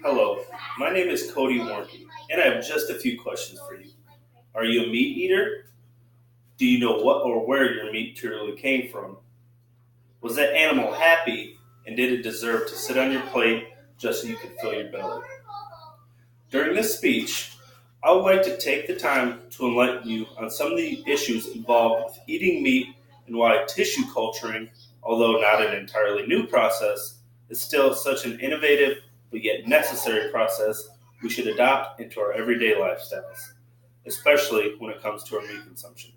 Hello, my name is Cody Warnke, and I have just a few questions for you. Are you a meat eater? Do you know what or where your meat truly came from? Was that animal happy, and did it deserve to sit on your plate just so you could fill your belly? During this speech, I would like to take the time to enlighten you on some of the issues involved with eating meat and why tissue culturing, although not an entirely new process, is still such an innovative but yet necessary process we should adopt into our everyday lifestyles, especially when it comes to our meat consumption.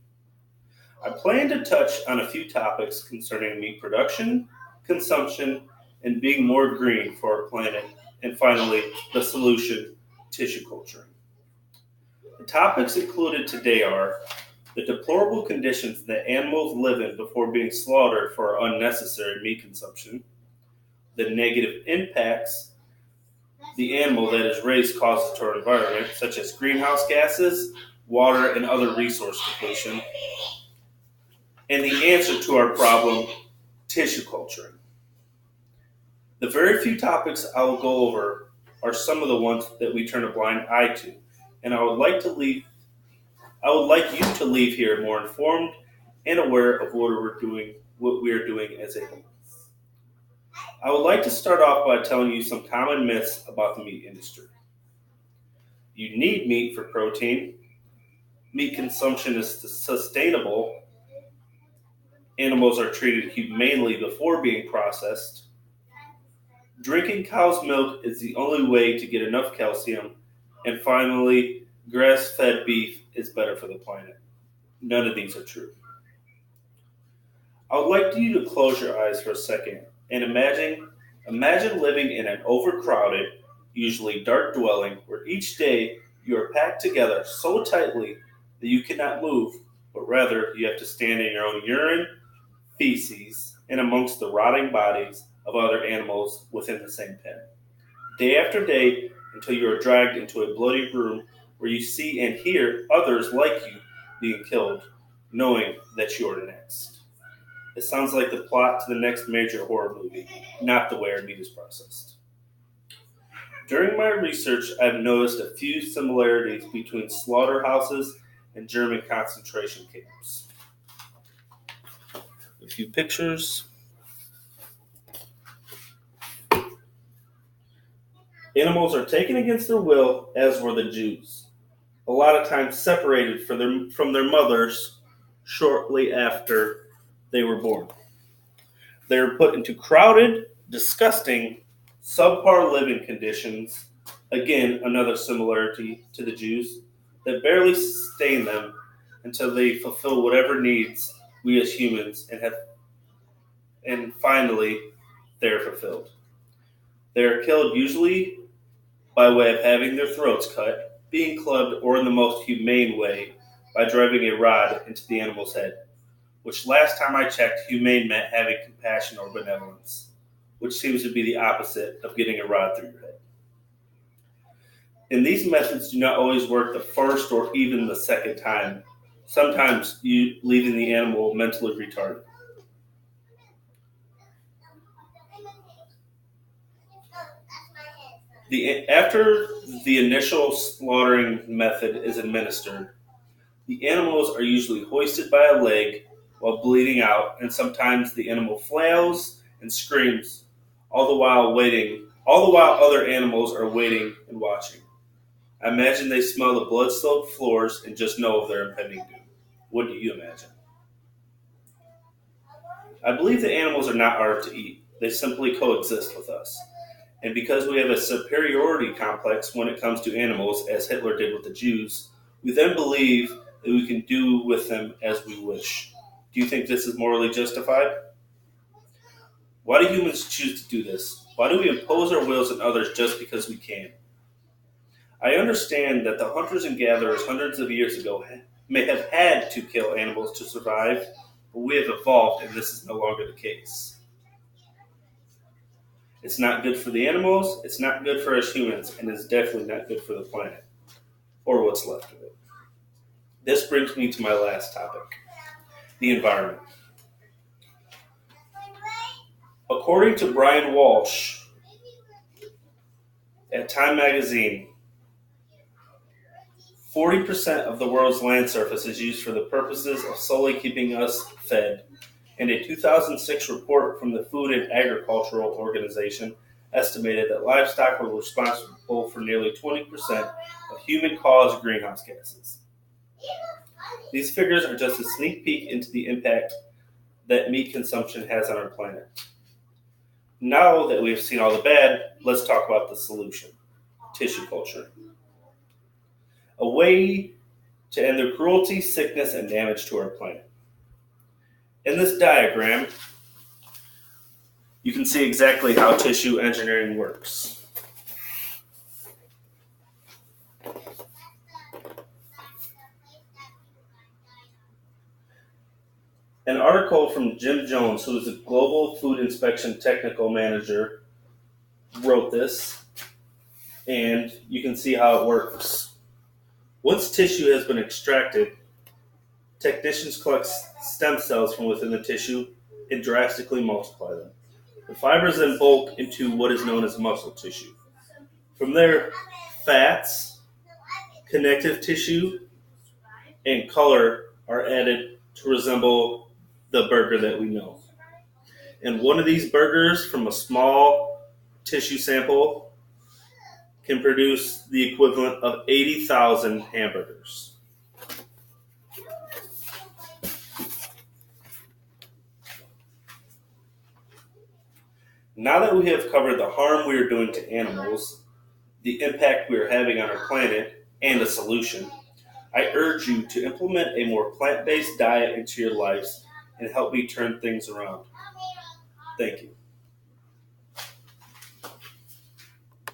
I plan to touch on a few topics concerning meat production, consumption, and being more green for our planet, and finally, the solution tissue culturing. The topics included today are the deplorable conditions that animals live in before being slaughtered for unnecessary meat consumption, the negative impacts the animal that is raised causes to our environment, such as greenhouse gases, water, and other resource depletion, and the answer to our problem, tissue culturing. The very few topics I will go over are some of the ones that we turn a blind eye to, and I would like you to leave here more informed and aware of what we are doing as a whole. I would like to start off by telling you some common myths about the meat industry. You need meat for protein. Meat consumption is sustainable. Animals are treated humanely before being processed. Drinking cow's milk is the only way to get enough calcium. And finally, grass fed beef is better for the planet. None of these are true. I would like you to close your eyes for a second and imagine living in an overcrowded, usually dark dwelling where each day you are packed together so tightly that you cannot move, but rather you have to stand in your own urine, feces, and amongst the rotting bodies of other animals within the same pen. Day after day until you are dragged into a bloody room where you see and hear others like you being killed, knowing that you are next. It sounds like the plot to the next major horror movie, not the way our meat is processed. During my research, I've noticed a few similarities between slaughterhouses and German concentration camps. A few pictures. Animals are taken against their will, as were the Jews, a lot of times separated from their mothers shortly after they were born. They were put into crowded, disgusting, subpar living conditions. Again, another similarity to the Jews that barely sustain them until they fulfill whatever needs we as humans and finally they're fulfilled. They are killed usually by way of having their throats cut, being clubbed, or in the most humane way by driving a rod into the animal's head, which last time I checked, humane meant having compassion or benevolence, which seems to be the opposite of getting a rod through your head. And these methods do not always work the first or even the second time, sometimes you leaving the animal mentally retarded. After the initial slaughtering method is administered, the animals are usually hoisted by a leg while bleeding out, and sometimes the animal flails and screams, all the while other animals are waiting and watching. I imagine they smell the blood-soaked floors and just know of their impending doom. What do you imagine? I believe the animals are not ours to eat. They simply coexist with us. And because we have a superiority complex when it comes to animals, as Hitler did with the Jews, we then believe that we can do with them as we wish. Do you think this is morally justified? Why do humans choose to do this? Why do we impose our wills on others just because we can? I understand that the hunters and gatherers hundreds of years ago may have had to kill animals to survive, but we have evolved and this is no longer the case. It's not good for the animals, it's not good for us humans, and it's definitely not good for the planet, or what's left of it. This brings me to my last topic, the environment. According to Brian Walsh, At Time magazine, 40% of the world's land surface is used for the purposes of solely keeping us fed, and a 2006 report from the Food and Agricultural Organization estimated that livestock were responsible for nearly 20% of human-caused greenhouse gases. These figures are just a sneak peek into the impact that meat consumption has on our planet. Now that we've seen all the bad, let's talk about the solution: tissue culture. A way to end the cruelty, sickness, and damage to our planet. In this diagram, you can see exactly how tissue engineering works. An article from Jim Jones, who is a global food inspection technical manager, wrote this, and you can see how it works. Once tissue has been extracted, technicians collect stem cells from within the tissue and drastically multiply them. The fibers then bulk into what is known as muscle tissue. From there, fats, connective tissue, and color are added to resemble the burger that we know. And one of these burgers from a small tissue sample can produce the equivalent of 80,000 hamburgers. Now that we have covered the harm we are doing to animals, the impact we are having on our planet, and a solution, I urge you to implement a more plant-based diet into your lives and help me turn things around. Thank you.